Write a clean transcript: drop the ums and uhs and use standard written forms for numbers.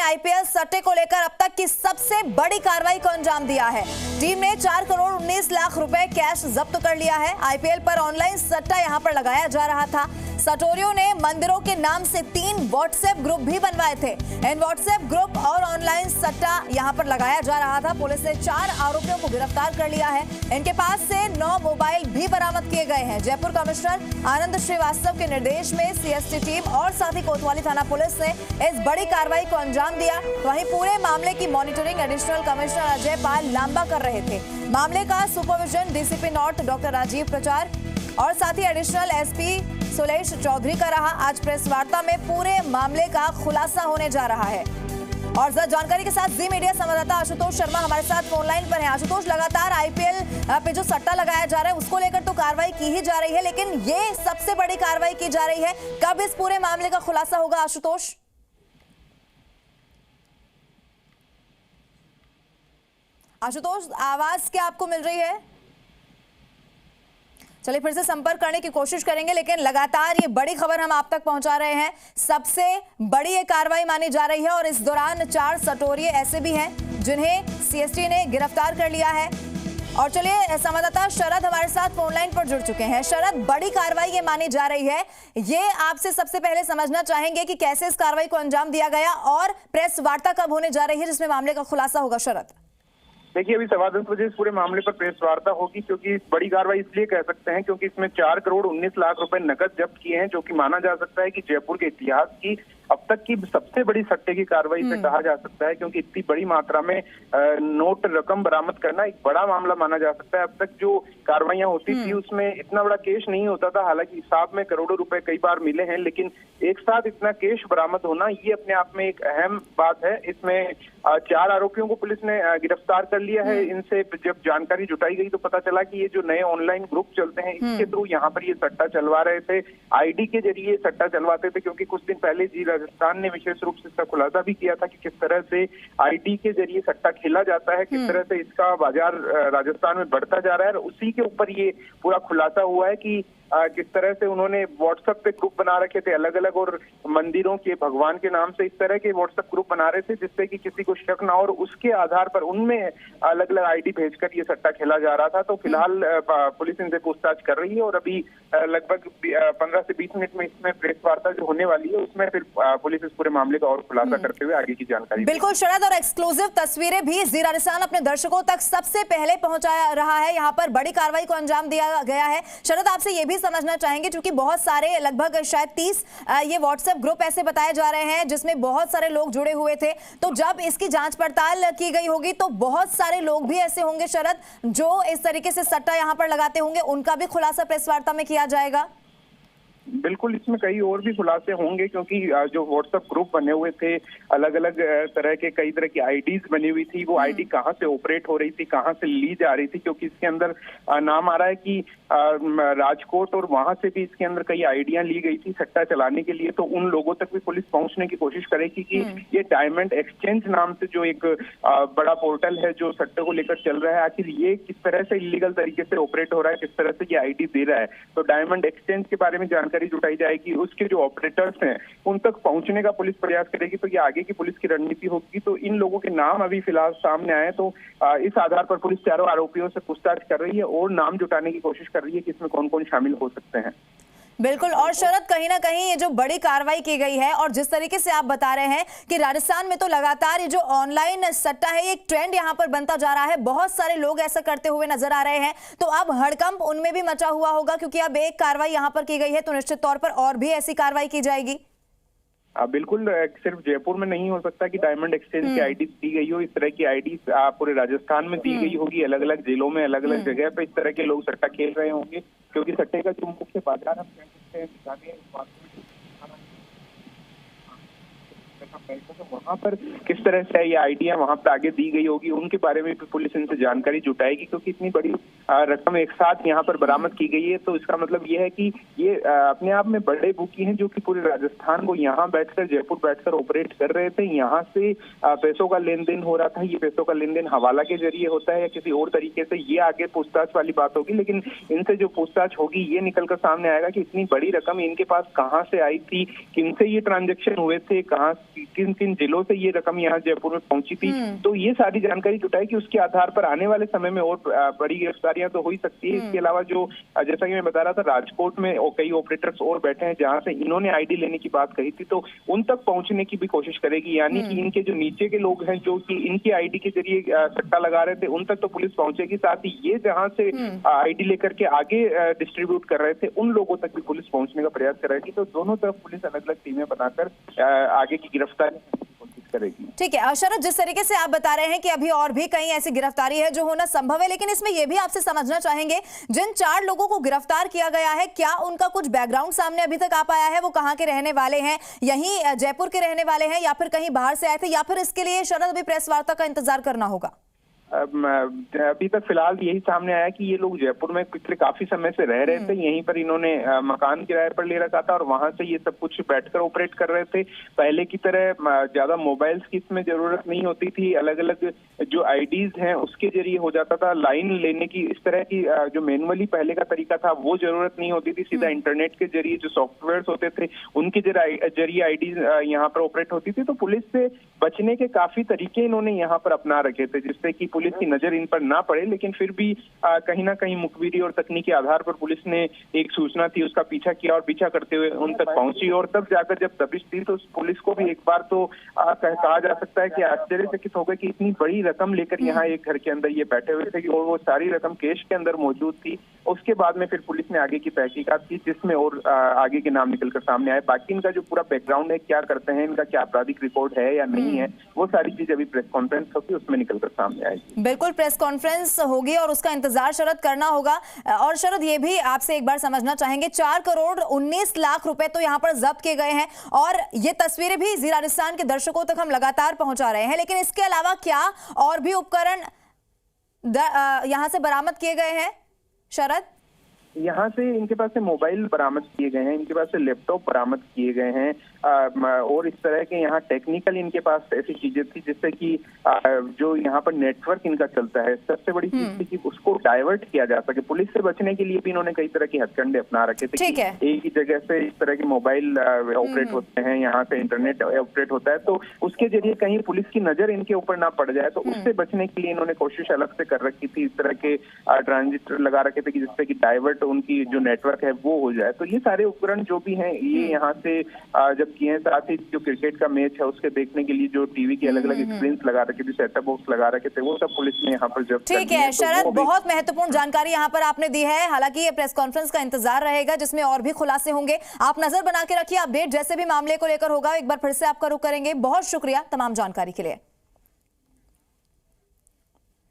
IPL सट्टे को लेकर अब तक की सबसे बड़ी कार्रवाई को अंजाम दिया है। टीम ने 4 करोड़ 19 लाख रुपए कैश जब्त कर लिया है। आईपीएल पर ऑनलाइन सट्टा यहां पर लगाया जा रहा था। सटोरियों ने मंदिरों के नाम से 3 व्हाट्सएप ग्रुप भी बनवाए थे। इन व्हाट्सएप ग्रुप और ऑनलाइन सट्टा यहां पर लगाया जा रहा था। पुलिस ने 4 आरोपियों को गिरफ्तार कर लिया है। इनके पास से 9 मोबाइल भी बरामद किए गए हैं। जयपुर कमिश्नर आनंद श्रीवास्तव के निर्देश में सीएसटी टीम और साथ ही कोतवाली थाना पुलिस ने इस बड़ी कार्रवाई को अंजाम दिया। वहीं पूरे मामले की monitoring additional commissioner Ajay Pal Lamba कर रहे थे। मामले का supervision DCP north doctor Rajeev Prachar और साथ ही एडिशनल एसपी सुलेश चौधरी का रहा। आज प्रेस वार्ता में पूरे मामले का खुलासा होने जा रहा है। और ज्यादा जानकारी के साथ जी मीडिया संवाददाता आशुतोष शर्मा हमारे साथ फोन लाइन पर हैं। आशुतोष, लगातार आईपीएल पे जो सट्टा लगाया जा रहा है उसको लेकर तो कार्रवाई की ही जा रही है, लेकिन ये सबसे बड़ी कार्रवाई की जा रही है। कब इस पूरे मामले का खुलासा होगा आशुतोष? आशुतोष, आवाज क्या आपको मिल रही है? चलिए फिर से संपर्क करने की कोशिश करेंगे, लेकिन लगातार ये बड़ी खबर हम आप तक पहुंचा रहे हैं। सबसे बड़ी ये कार्रवाई मानी जा रही है और इस दौरान 4 सटोरिये ऐसे भी हैं जिन्हें सीएसटी ने गिरफ्तार कर लिया है। और चलिए संवाददाता शरद हमारे साथ फोन लाइन पर जुड़ चुके हैं। शरद, बड़ी कार्रवाई ये मानी जा रही है, ये आपसे सबसे पहले समझना चाहेंगे कि कैसे इस कार्रवाई को अंजाम दिया गया और प्रेस वार्ता कब होने जा रही है जिसमें मामले का खुलासा होगा? शरद, देखिए, अभी 10:15 बजे इस पूरे मामले पर प्रेस वार्ता होगी, क्योंकि बड़ी कार्रवाई इसलिए कह सकते हैं क्योंकि इसमें 4 करोड़ 19 लाख रुपए नकद जब्त किए हैं, जो कि माना जा सकता है कि जयपुर के इतिहास की अब तक की सबसे बड़ी सट्टे की कार्रवाई से कहा जा सकता है, क्योंकि इतनी बड़ी मात्रा में नोट रकम बरामद करना एक बड़ा मामला माना जा सकता है। अब तक जो कार्रवाइयां होती थी उसमें इतना बड़ा केस नहीं होता था, हालांकि हिसाब में करोड़ों रुपए कई बार मिले हैं, लेकिन एक साथ इतना केस बरामद होना ये अपने आप में एक अहम बात है। इसमें 4 आरोपियों को पुलिस ने गिरफ्तार कर लिया है। इनसे जब जानकारी जुटाई गई तो पता चला कि ये जो नए ऑनलाइन ग्रुप चलते हैं इसके थ्रू यहाँ पर ये सट्टा चलवा रहे थे। आईडी के जरिए सट्टा चलवाते थे, क्योंकि कुछ दिन पहले जी राजस्थान ने विशेष रूप से इसका खुलासा भी किया था कि किस तरह से आईडी के जरिए सट्टा खेला जाता है, किस तरह से इसका बाजार राजस्थान में बढ़ता जा रहा है। और उसी के ऊपर ये पूरा खुलासा हुआ है कि किस तरह से उन्होंने व्हाट्सएप पे ग्रुप बना रखे थे अलग अलग, और मंदिरों के भगवान के नाम से इस तरह के व्हाट्सएप ग्रुप बना रहे थे जिससे कि किसी को शक ना, और उसके आधार पर उनमें अलग अलग आईडी भेजकर ये सट्टा खेला जा रहा था। तो फिलहाल पुलिस इनसे पूछताछ कर रही है और अभी लगभग 15 से 20 मिनट में इसमें प्रेस वार्ता जो होने वाली है उसमें फिर पुलिस इस पूरे मामले का और खुलासा करते हुए आगे की जानकारी। बिल्कुल शरद, और एक्सक्लूसिव तस्वीरें भी जी राजस्थान अपने दर्शकों तक सबसे पहले पहुंचा रहा है। यहाँ पर बड़ी कार्रवाई को अंजाम दिया गया है। शरद, आपसे ये भी समझना चाहेंगे, क्योंकि बहुत सारे लगभग शायद 30 ये व्हाट्सएप ग्रुप ऐसे बताए जा रहे हैं जिसमें बहुत सारे लोग जुड़े हुए थे, तो जब इसकी जांच पड़ताल की गई होगी तो बहुत सारे लोग भी ऐसे होंगे शरद जो इस तरीके से सट्टा यहां पर लगाते होंगे, उनका भी खुलासा प्रेस वार्ता में किया जाएगा? बिल्कुल, इसमें कई और भी खुलासे होंगे, क्योंकि जो व्हाट्सएप ग्रुप बने हुए थे अलग अलग तरह के कई तरह की आईडीज बनी हुई थी, वो आईडी कहाँ से ऑपरेट हो रही थी, कहाँ से ली जा रही थी, क्योंकि इसके अंदर नाम आ रहा है कि राजकोट और वहां से भी इसके अंदर कई आइडिया ली गई थी सट्टा चलाने के लिए। तो उन लोगों तक भी पुलिस पहुंचने की कोशिश करेगी कि ये डायमंड एक्सचेंज नाम से जो एक बड़ा पोर्टल है जो सट्टे को लेकर चल रहा है, आखिर ये किस तरह से इलीगल तरीके से ऑपरेट हो रहा है, किस तरह से ये आईडी दे रहा है। तो डायमंड एक्सचेंज के बारे में जानकारी जुटाई जाएगी, उसके जो ऑपरेटर्स हैं उन तक पहुंचने का पुलिस प्रयास करेगी। तो ये आगे की पुलिस की रणनीति होगी। तो इन लोगों के नाम अभी फिलहाल सामने आए, तो इस आधार पर पुलिस 4 आरोपियों से पूछताछ कर रही है और नाम जुटाने की कोशिश कर रही है कि इसमें कौन कौन शामिल हो सकते हैं। बिल्कुल, और शरद, कहीं ना कहीं ये जो बड़ी कार्रवाई की गई है और जिस तरीके से आप बता रहे हैं कि राजस्थान में तो लगातार ये जो ऑनलाइन सट्टा है ये एक ट्रेंड यहाँ पर बनता जा रहा है, बहुत सारे लोग ऐसा करते हुए नजर आ रहे हैं, तो अब हड़कंप उनमें भी मचा हुआ होगा, क्योंकि अब एक कार्रवाई यहाँ पर की गई है तो निश्चित तौर पर और भी ऐसी कार्रवाई की जाएगी। बिल्कुल, सिर्फ जयपुर में नहीं हो सकता कि डायमंड एक्सचेंज की आईडी दी गई हो, इस तरह की आईडी पूरे राजस्थान में दी गई होगी। अलग अलग जिलों में अलग अलग जगह पे इस तरह के लोग सट्टा खेल रहे होंगे, क्योंकि सट्टे का जो मुख्य बाजार हम कह सकते हैं तो वहाँ पर किस तरह से ये आइडिया वहाँ पर आगे दी गई होगी उनके बारे में भी पुलिस इनसे जानकारी जुटाएगी, क्योंकि इतनी बड़ी रकम एक साथ यहाँ पर बरामद की गई है। तो इसका मतलब ये है कि ये अपने आप में बड़े बुकी हैं जो कि पूरे राजस्थान को यहाँ बैठकर जयपुर बैठकर ऑपरेट कर रहे थे। यहाँ से पैसों का लेन देन हो रहा था। ये पैसों का लेन देन हवाला के जरिए होता है या किसी और तरीके से, ये आगे पूछताछ वाली बात होगी। लेकिन इनसे जो पूछताछ होगी ये निकलकर सामने आएगा कि इतनी बड़ी रकम इनके पास कहाँ से आई थी, किनसे ये ट्रांजेक्शन हुए थे, कहाँ किन किन जिलों से ये रकम यहाँ जयपुर में पहुंची थी। तो ये सारी जानकारी जुटाई कि उसके आधार पर आने वाले समय में और बड़ी गिरफ्तारियां तो हो ही सकती है। इसके अलावा जो जैसा कि मैं बता रहा था, राजकोट में कई ऑपरेटर्स और बैठे हैं जहां से इन्होंने आईडी लेने की बात कही थी, तो उन तक पहुंचने की भी कोशिश करेगी। यानी कि इनके जो नीचे के लोग हैं जो कि इनकी आईडी के जरिए सट्टा लगा रहे थे, उन तक तो पुलिस पहुंचेगी। साथ ही ये जहां से आईडी लेकर के आगे डिस्ट्रीब्यूट कर रहे थे, उन लोगों तक भी पुलिस पहुंचने का प्रयास करेगी। तो दोनों तरफ पुलिस अलग अलग टीमें बनाकर आगे की गिरफ्तारी कोशिश करेगी। ठीक है शरद, जिस तरीके से आप बता रहे हैं कि अभी और भी कई ऐसी गिरफ्तारी है जो होना संभव है, लेकिन इसमें यह भी आपसे समझना चाहेंगे, जिन 4 लोगों को गिरफ्तार किया गया है, क्या उनका कुछ बैकग्राउंड सामने अभी तक आ पाया है? वो कहाँ के रहने वाले हैं? यहीं जयपुर के रहने वाले हैं या फिर कहीं बाहर से आए थे, या फिर इसके लिए शरद अभी प्रेस वार्ता का इंतजार करना होगा? अभी तक फिलहाल यही सामने आया कि ये लोग जयपुर में पिछले काफी समय से रह रहे थे। यहीं पर इन्होंने मकान किराए पर ले रखा था और वहां से ये सब कुछ बैठकर ऑपरेट कर रहे थे। पहले की तरह ज्यादा मोबाइल्स की इसमें जरूरत नहीं होती थी। अलग अलग जो आईडीज हैं उसके जरिए हो जाता था। लाइन लेने की इस तरह की जो मैनुअली पहले का तरीका था वो जरूरत नहीं होती थी। सीधा इंटरनेट के जरिए जो सॉफ्टवेयर होते थे उनके जरिए आईडीज यहाँ पर ऑपरेट होती थी। तो पुलिस से बचने के काफी तरीके इन्होंने यहाँ पर अपना रखे थे, जिससे कि पुलिस की नजर इन पर ना पड़े। लेकिन फिर भी कहीं ना कहीं मुखबिरी और तकनीकी आधार पर पुलिस ने एक सूचना थी उसका पीछा किया और पीछा करते हुए उन तक पहुंची। और तब जाकर जब दबिश दी तो पुलिस को भी एक बार तो कहा जा सकता है कि आश्चर्यचकित हो गए कि इतनी बड़ी रकम लेकर यहाँ एक घर के अंदर ये बैठे हुए थे और वो सारी रकम कैश के अंदर मौजूद थी। उसके बाद में फिर पुलिस ने आगे की तहकीकात की, जिसमें और आगे के नाम निकलकर सामने आए। बाकी इनका जो पूरा बैकग्राउंड है, क्या करते हैं, इनका क्या आपराधिक रिकॉर्ड है या नहीं है, वो सारी चीज अभी प्रेस कॉन्फ्रेंस होगी उसमें निकलकर सामने आएगी। बिल्कुल प्रेस कॉन्फ्रेंस होगी और उसका इंतजार शरद करना होगा। और शरद ये भी आपसे एक बार समझना चाहेंगे, 4 करोड़ 19 लाख रुपए तो यहाँ पर जब्त किए गए हैं और ये तस्वीरें भी जी राजस्थान के दर्शकों तक हम लगातार पहुंचा रहे हैं, लेकिन इसके अलावा क्या और भी उपकरण यहाँ से बरामद किए गए हैं शरद? यहाँ से इनके पास से मोबाइल बरामद किए गए हैं, इनके पास से लैपटॉप बरामद किए गए हैं और इस तरह के यहाँ टेक्निकल इनके पास ऐसी चीजें थी जिससे कि जो यहाँ पर नेटवर्क इनका चलता है, सबसे बड़ी चीज थी कि उसको डाइवर्ट किया जा सके। पुलिस से बचने के लिए भी इन्होंने कई तरह के हथकंडे अपना रखे थे। एक ही जगह से इस तरह के मोबाइल ऑपरेट होते हैं, यहाँ से इंटरनेट ऑपरेट होता है, तो उसके जरिए कहीं पुलिस की नजर इनके ऊपर ना पड़ जाए, तो उससे बचने के लिए इन्होंने कोशिश अलग से कर रखी थी। इस तरह के ट्रांजिस्टर लगा रखे थे कि जिससे कि डाइवर्ट उनकी जो नेटवर्क है वो हो जाए। तो ये सारे उपकरण जो भी हैं ये यहाँ से जब किए हैं, साथ ही जो क्रिकेट का मैच है उसके देखने के लिए जो टीवी के अलग अलग स्क्रीन लगा रखे थे, सेटअप बॉक्स लगा रखे थे, वो सब पुलिस ने यहाँ पर जब्त कर लिया। ठीक है शरद, बहुत महत्वपूर्ण जानकारी यहाँ पर आपने दी है। हालांकि ये प्रेस कॉन्फ्रेंस का इंतजार रहेगा जिसमें और भी खुलासे होंगे। आप नजर बना के रखिए, अपडेट जैसे भी मामले को लेकर होगा एक बार फिर से आपका रुख करेंगे। बहुत शुक्रिया तमाम जानकारी के लिए।